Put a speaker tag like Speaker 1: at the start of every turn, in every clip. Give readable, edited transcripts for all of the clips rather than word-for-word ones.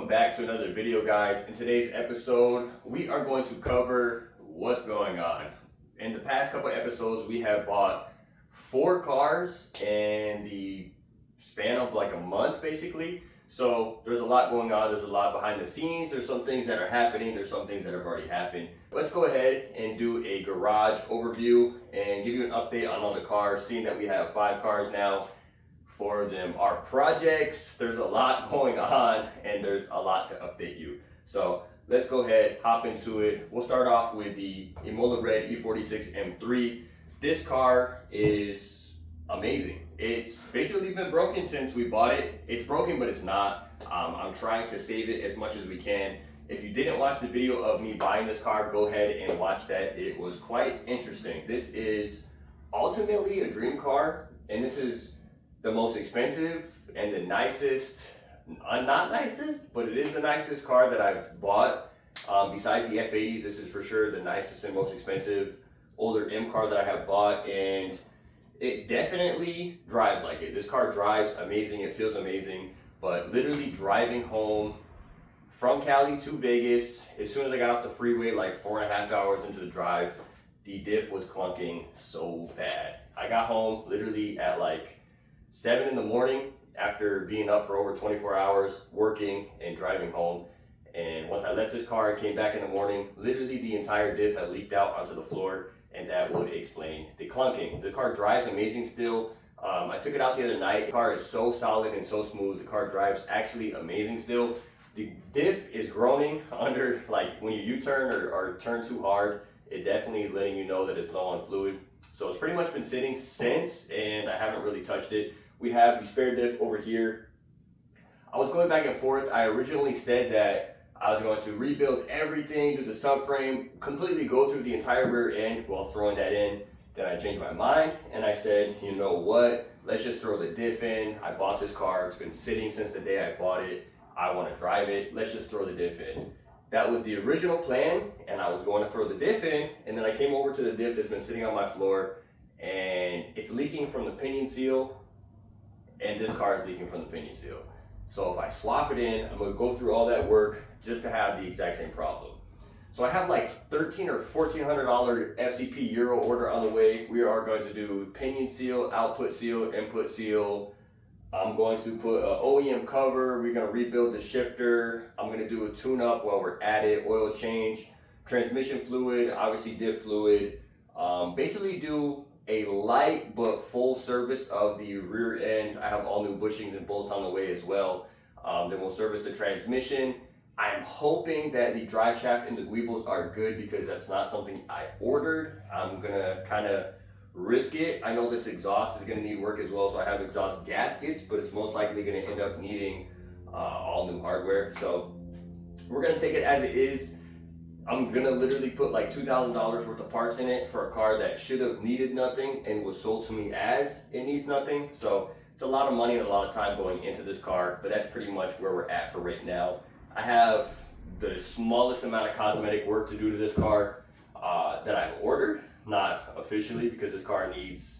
Speaker 1: welcome back to another video, guys. In today's episode, we are going to cover what's going on. In the past couple episodes, we have bought 4 cars in the span of like a month, basically. So there's a lot going on, there's a lot behind the scenes, there's some things that are happening, there's some things that have already happened. Let's go ahead and do a garage overview and give you an update on all the cars, seeing that we have 5 cars now. For them, our projects, there's a lot going on and there's a lot to update you. So let's go ahead, hop into it. We'll start off with the Imola Red E46 M3. This car is amazing. It's basically been broken since we bought it. It's broken, but it's not. I'm trying to save it as much as we can. If you didn't watch the video of me buying this car, go ahead and watch that. It was quite interesting. This is ultimately a dream car, and this is the most expensive and the nicest, not nicest, but it is the nicest car that I've bought. Besides the F80s, this is for sure the nicest and most expensive older M car that I have bought, and it definitely drives like it. This car drives amazing, it feels amazing, but literally driving home from Cali to Vegas, as soon as I got off the freeway, like 4.5 hours into the drive, the diff was clunking so bad. I got home literally at like 7 in the morning after being up for over 24 hours working and driving home, and once I left this car and came back in the morning, literally the entire diff had leaked out onto the floor, and that would explain the clunking. The car drives amazing still. I took it out the other night. The car is so solid and so smooth. The car drives actually amazing still. The diff is groaning under, like when you U-turn or turn too hard, it definitely is letting you know that it's low on fluid. So it's pretty much been sitting since, and I haven't really touched it. We have the spare diff over here. I was going back and forth. I originally said that I was going to rebuild everything, do the subframe, completely go through the entire rear end while throwing that in. Then I changed my mind and I said, you know what? Let's just throw the diff in. I bought this car. It's been sitting since the day I bought it. I want to drive it. Let's just throw the diff in. That was the original plan, and I was going to throw the diff in, and then I came over to the diff that's been sitting on my floor, and it's leaking from the pinion seal, and this car is leaking from the pinion seal. So if I swap it in, I'm going to go through all that work just to have the exact same problem. So I have like $1,300 or $1,400 FCP Euro order on the way. We are going to do pinion seal, output seal, input seal. I'm going to put an OEM cover. We're going to rebuild the shifter. I'm going to do a tune-up while we're at it, oil change, transmission fluid, obviously diff fluid. Basically do a light but full service of the rear end. I have all new bushings and bolts on the way as well. Then we'll service the transmission. I'm hoping that the drive shaft and the weebles are good because that's not something I ordered. I'm gonna kind of risk it. I know this exhaust is gonna need work as well, so I have exhaust gaskets, but it's most likely gonna end up needing all new hardware. So we're gonna take it as it is. I'm gonna literally put like $2,000 worth of parts in it for a car that should have needed nothing and was sold to me as it needs nothing. So it's a lot of money and a lot of time going into this car, but that's pretty much where we're at for right now. I have the smallest amount of cosmetic work to do to this car that I've ordered, not officially, because this car needs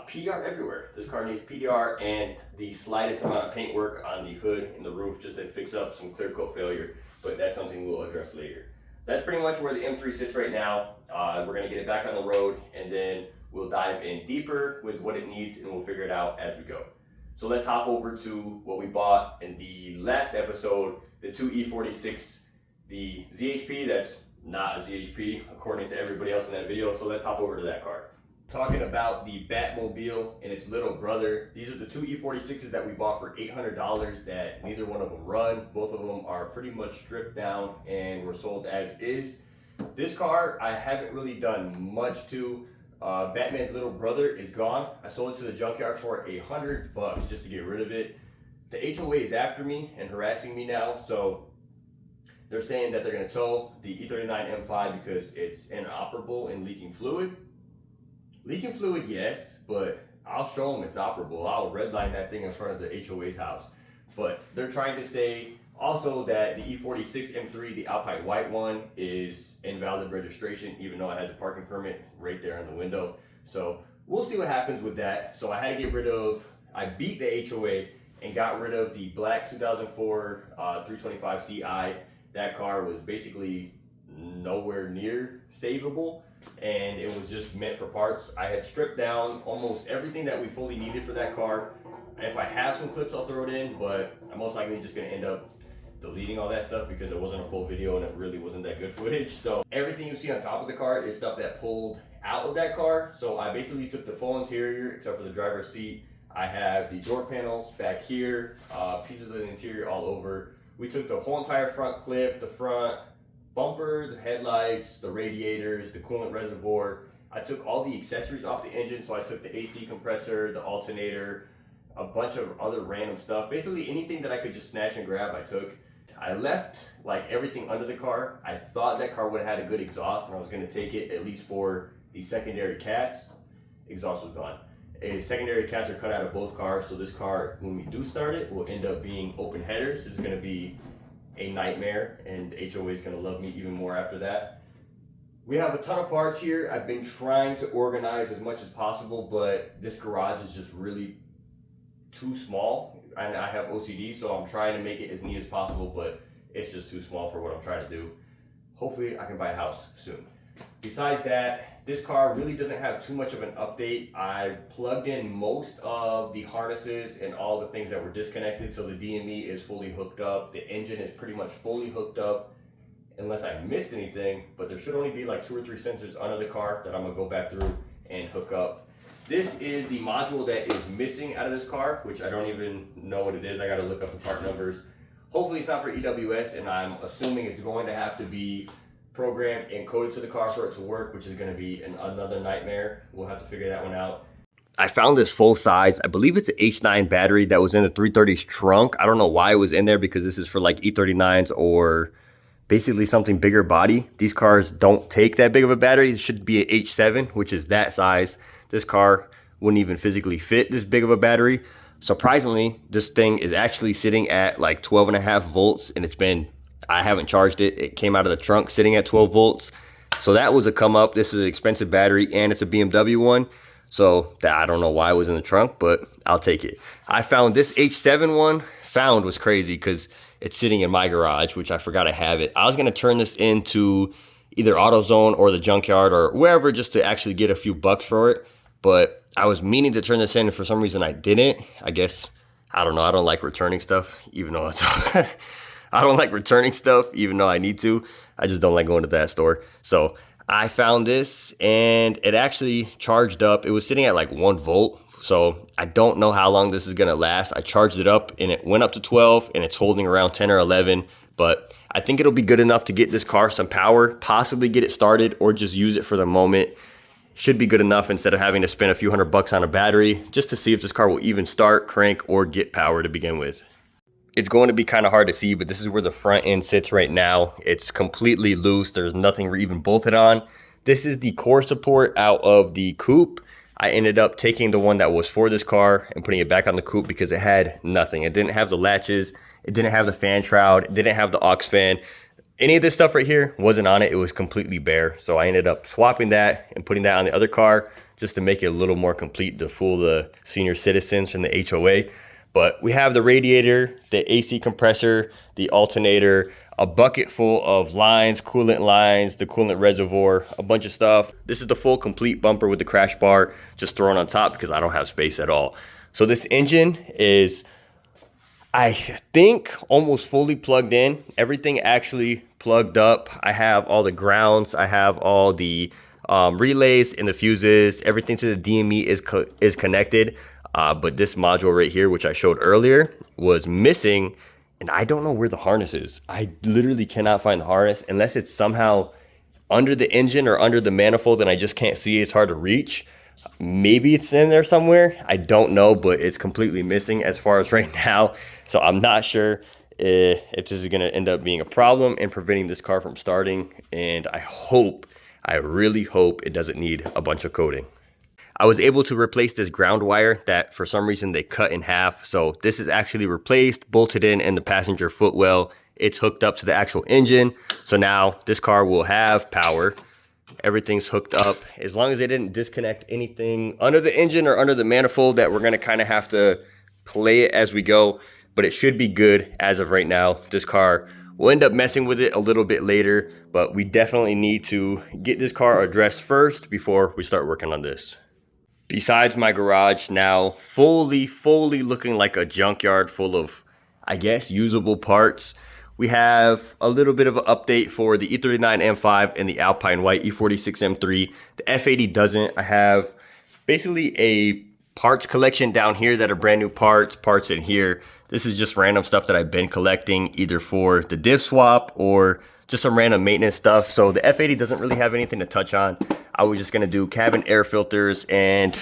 Speaker 1: PDR everywhere. This car needs PDR and the slightest amount of paint work on the hood and the roof just to fix up some clear coat failure, but that's something we'll address later. That's pretty much where the M3 sits right now. We're gonna get it back on the road, and then we'll dive in deeper with what it needs, and we'll figure it out as we go. So let's hop over to what we bought in the last episode, the 2 E46, the ZHP that's not a ZHP according to everybody else in that video. So let's hop over to that car. Talking about the Batmobile and its little brother. These are the 2 E46s that we bought for $800 that neither one of them run. Both of them are pretty much stripped down and were sold as is. This car I haven't really done much to. Batman's little brother is gone. I sold it to the junkyard for $100 just to get rid of it. The HOA is after me and harassing me now, so they're saying that they're going to tow the E39 M5 because it's inoperable and leaking fluid. Leaking fluid, yes, but I'll show them it's operable. I'll redline that thing in front of the HOA's house. But they're trying to say also that the E46 M3, the Alpine white one, is invalid registration, even though it has a parking permit right there on the window. So we'll see what happens with that. So I had to get rid of, I beat the HOA and got rid of the black 2004 325 Ci. That car was basically nowhere near savable, and it was just meant for parts. I had stripped down almost everything that we fully needed for that car. If I have some clips, I'll throw it in, but I'm most likely just gonna end up deleting all that stuff because it wasn't a full video and it really wasn't that good footage. So everything you see on top of the car is stuff that pulled out of that car. So I basically took the full interior except for the driver's seat. I have the door panels back here, pieces of the interior all over. We took the whole entire front clip, the front bumper, the headlights, the radiators, the coolant reservoir. I took all the accessories off the engine, so I took the AC compressor, the alternator, a bunch of other random stuff. Basically anything that I could just snatch and grab, I took. I left like everything under the car. I thought that car would have had a good exhaust and I was gonna take it at least for the secondary cats. Exhaust was gone. Secondary cats are cut out of both cars, so this car, when we do start it, will end up being open headers. This is gonna be a nightmare, and HOA is gonna love me even more after that. We have a ton of parts here. I've been trying to organize as much as possible, but this garage is just really too small, and I have OCD, so I'm trying to make it as neat as possible, but it's just too small for what I'm trying to do. Hopefully I can buy a house soon. Besides that, this car really doesn't have too much of an update. I plugged in most of the harnesses and all the things that were disconnected, so the DME is fully hooked up. The engine is pretty much fully hooked up, unless I missed anything, but there should only be like 2 or 3 sensors under the car that I'm gonna go back through and hook up. This is the module that is missing out of this car, which I don't even know what it is. I gotta look up the part numbers. Hopefully it's not for EWS, and I'm assuming it's going to have to be programmed and coded to the car for it to work, which is gonna be another nightmare. We'll have to figure that one out. I found this full size, I believe it's an H9 battery that was in the 330's trunk. I don't know why it was in there, because this is for like E39s or basically something bigger body. These cars don't take that big of a battery. It should be an H7, which is that size. This car wouldn't even physically fit this big of a battery. Surprisingly, this thing is actually sitting at like 12.5 volts, and I haven't charged it. It came out of the trunk sitting at 12 volts. So that was a come up. This is an expensive battery, and it's a BMW one. So I don't know why it was in the trunk, but I'll take it. I found this H7 one. Found was crazy because it's sitting in my garage, which I forgot I have it. I was gonna turn this into either AutoZone or the junkyard or wherever, just to actually get a few bucks for it. But I was meaning to turn this in, and for some reason I didn't. I guess, I don't know, I don't like returning stuff, even though it's, I don't like returning stuff, even though I need to. I just don't like going to that store. So I found this, and it actually charged up. It was sitting at like 1 volt. So I don't know how long this is gonna last. I charged it up and it went up to 12, and it's holding around 10 or 11. But I think it'll be good enough to get this car some power, possibly get it started, or just use it for the moment. Should be good enough instead of having to spend a few $100 on a battery, just to see if this car will even start, crank, or get power to begin with. It's going to be kind of hard to see, but this is where the front end sits right now. It's completely loose. There's nothing even bolted on. This is the core support out of the coupe. I ended up taking the one that was for this car and putting it back on the coupe because it had nothing. It didn't have the latches. It didn't have the fan shroud. It didn't have the aux fan. Any of this stuff right here wasn't on it. It was completely bare. So I ended up swapping that and putting that on the other car just to make it a little more complete to fool the senior citizens from the HOA. But we have the radiator, the AC compressor, the alternator, a bucket full of lines, the coolant reservoir, a bunch of stuff. This is the full complete bumper with the crash bar just thrown on top because I don't have space at all. So this engine is, I think, almost fully plugged in. Everything actually plugged up. I have all the grounds. I have all the relays and the fuses. Everything to the DME is connected. But this module right here, which I showed earlier, was missing. And I don't know where the harness is. I literally cannot find the harness unless it's somehow under the engine or under the manifold and I just can't see it. It's hard to reach. Maybe it's in there somewhere. I don't know, but it's completely missing as far as right now. So I'm not sure if this is going to end up being a problem and preventing this car from starting. And I really hope it doesn't need a bunch of coating. I was able to replace this ground wire that for some reason they cut in half. So this is actually replaced, bolted in the passenger footwell. It's hooked up to the actual engine. So now this car will have power. Everything's hooked up. As long as they didn't disconnect anything under the engine or under the manifold that we're gonna kind of have to play it as we go, but it should be good as of right now. This car, we'll end up messing with it a little bit later, but we definitely need to get this car addressed first before we start working on this. Besides my garage now fully looking like a junkyard full of, I guess, usable parts, we have a little bit of an update for the E39 M5 and the Alpine White E46 M3. The F80 doesn't. I have basically a parts collection down here that are brand new parts in here. This is just random stuff that I've been collecting either for the diff swap or just some random maintenance stuff. So the F80 doesn't really have anything to touch on. I was just gonna do cabin air filters and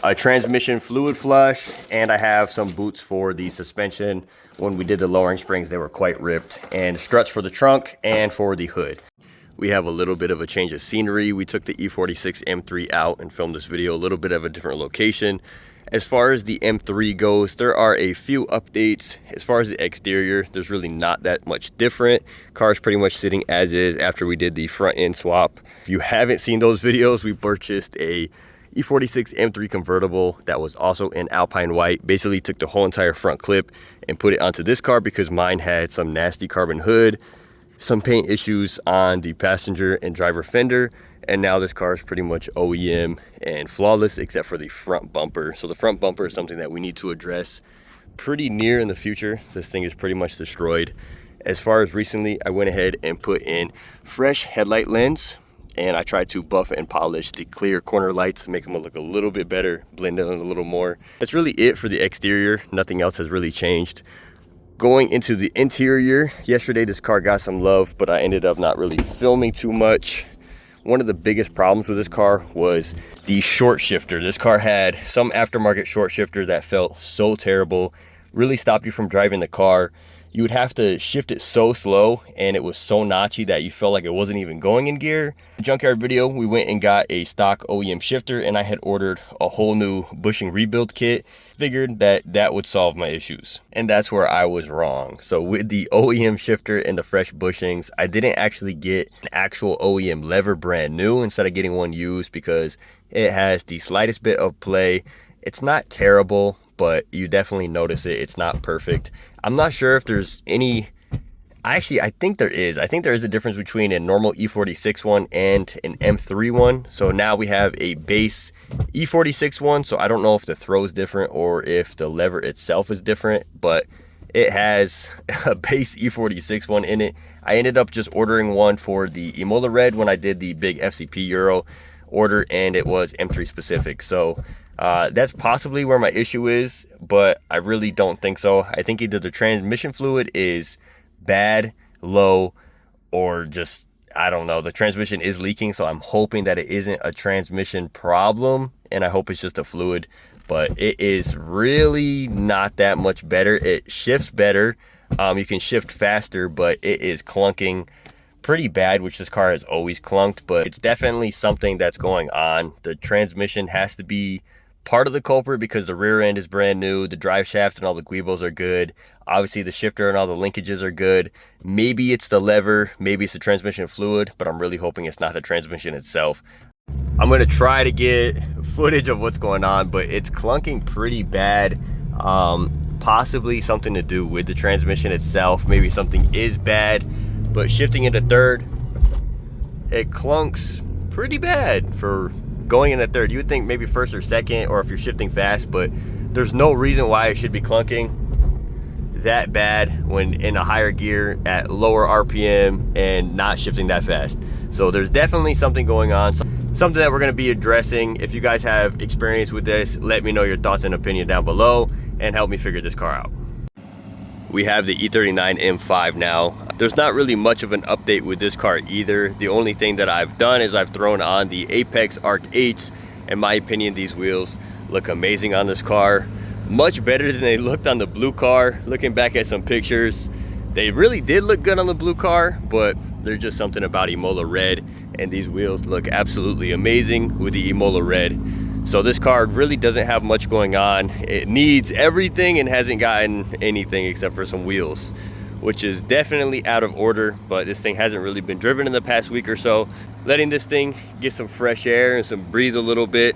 Speaker 1: a transmission fluid flush, and I have some boots for the suspension. When we did the lowering springs, they were quite ripped, and struts for the trunk and for the hood. We have a little bit of a change of scenery. We took the E46 M3 out and filmed this video a little bit of a different location. As far as the M3 goes, there are a few updates. As far as the exterior, there's really not that much different. Car's pretty much sitting as is after we did the front end swap. If you haven't seen those videos, we purchased a E46 M3 convertible that was also in Alpine White. Basically took the whole entire front clip and put it onto this car because mine had some nasty carbon hood, some paint issues on the passenger and driver fender, and now this car is pretty much OEM and flawless except for the front bumper. So the front bumper is something that we need to address pretty near in the future. This thing is pretty much destroyed. As far as recently, I went ahead and put in fresh headlight lens, and I tried to buff and polish the clear corner lights to make them look a little bit better, blend in a little more. That's really it for the exterior. Nothing else has really changed. Going into the interior, yesterday this car got some love, but I ended up not really filming too much. One of the biggest problems with this car was the short shifter. This car had some aftermarket short shifter that felt so terrible, really stopped you from driving the car. You would have to shift it so slow, and it was so notchy that you felt like it wasn't even going in gear. The junkyard video, we went and got a stock OEM shifter, and I had ordered a whole new bushing rebuild kit. Figured that that would solve my issues, and that's where I was wrong. So with the OEM shifter and the fresh bushings, I didn't actually get an actual OEM lever brand new instead of getting one used because it has the slightest bit of play. It's not terrible, but you definitely notice it. It's not perfect. I'm not sure if there's any, I think there is. I think there is a difference between a normal E46 one and an M3 one. So now we have a base E46 one. So I don't know if the throw is different or if the lever itself is different, but it has a base E46 one in it. I ended up just ordering one for the Imola Red when I did the big FCP Euro order, and it was M3 specific. So that's possibly where my issue is, but I really don't think so. I think either the transmission fluid is bad, low, or just, I don't know, the transmission is leaking. So I'm hoping that it isn't a transmission problem, and I hope it's just a fluid, but it is really not that much better. It shifts better. You can shift faster, but it is clunking pretty bad, which this car has always clunked, but it's definitely something that's going on. The transmission has to be part of the culprit because the rear end is brand new, the drive shaft and all the guibos are good, obviously the shifter and all the linkages are good. Maybe it's the lever, maybe it's the transmission fluid, but I'm really hoping it's not the transmission itself. I'm gonna try to get footage of what's going on, but it's clunking pretty bad. Possibly something to do with the transmission itself. Maybe something is bad, but shifting into third, it clunks pretty bad for going into third. You would think maybe first or second, or if you're shifting fast, but there's no reason why it should be clunking that bad when in a higher gear at lower RPM and not shifting that fast. So there's definitely something going on, something that we're going to be addressing. If you guys have experience with this, let me know your thoughts and opinion down below and help me figure this car out. We have the E39 M5 now. There's not really much of an update with this car either. The only thing that I've done is I've thrown on the Apex Arc 8s. In my opinion, these wheels look amazing on this car. Much better than they looked on the blue car. Looking back at some pictures, they really did look good on the blue car, but there's just something about Imola Red, and these wheels look absolutely amazing with the Imola Red. So this car really doesn't have much going on. It needs everything and hasn't gotten anything except for some wheels, which is definitely out of order, but this thing hasn't really been driven in the past week or so. Letting this thing get some fresh air and some breathe a little bit.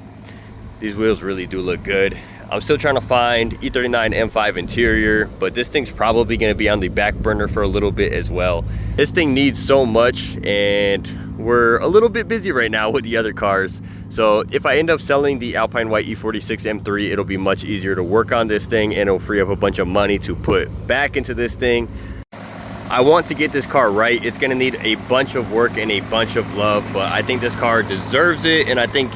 Speaker 1: These wheels really do look good. I'm still trying to find E39 M5 interior, but this thing's probably going to be on the back burner for a little bit as well. This thing needs so much, and we're a little bit busy right now with the other cars. So if I end up selling the Alpine White E46 M3, it'll be much easier to work on this thing, and it'll free up a bunch of money to put back into this thing. I want to get this car right. It's going to need a bunch of work and a bunch of love, but I think this car deserves it. And I think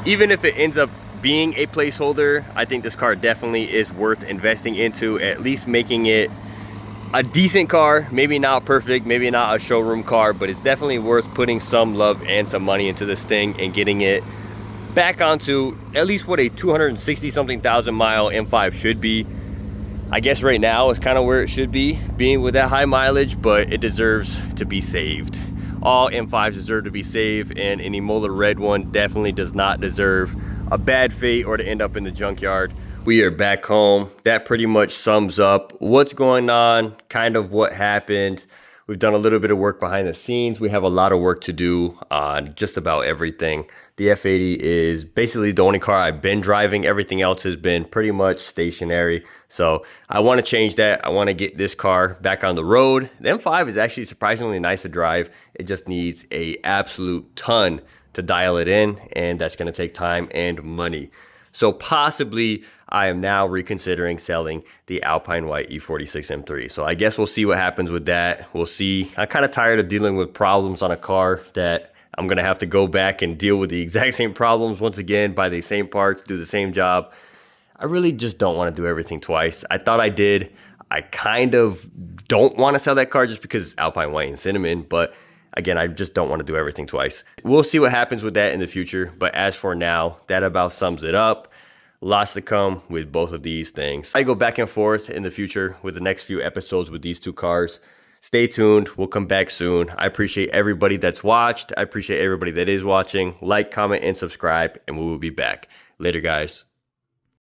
Speaker 1: even if it ends up being a placeholder, I think this car definitely is worth investing into, at least making it a decent car. Maybe not perfect, maybe not a showroom car, but it's definitely worth putting some love and some money into this thing and getting it back onto at least what a 260 something thousand mile M5 should be. I guess right now is kind of where it should be, being with that high mileage, but it deserves to be saved. All M5s deserve to be saved, and an Imola red one definitely does not deserve a bad fate or to end up in the junkyard. We are back home. That pretty much sums up what's going on, kind of what happened. We've done a little bit of work behind the scenes. We have a lot of work to do on just about everything. The F80 is basically the only car I've been driving. Everything else has been pretty much stationary. So I want to change that. I want to get this car back on the road. The M5 is actually surprisingly nice to drive. It just needs an absolute ton to dial it in, and that's going to take time and money. So possibly I am now reconsidering selling the Alpine White E46 M3. So I guess we'll see what happens with that. We'll see. I'm kind of tired of dealing with problems on a car that I'm going to have to go back and deal with the exact same problems once again, buy the same parts, do the same job. I really just don't want to do everything twice. I thought I did. I kind of don't want to sell that car just because it's Alpine White and cinnamon, but again, I just don't want to do everything twice. We'll see what happens with that in the future, but as for now, that about sums it up. Lots to come with both of these things. I go back and forth in the future with the next few episodes with these two cars. Stay tuned. We'll come back soon. I appreciate everybody that's watched. I appreciate everybody that is watching. Like, comment, and subscribe, and we will be back. Later, guys.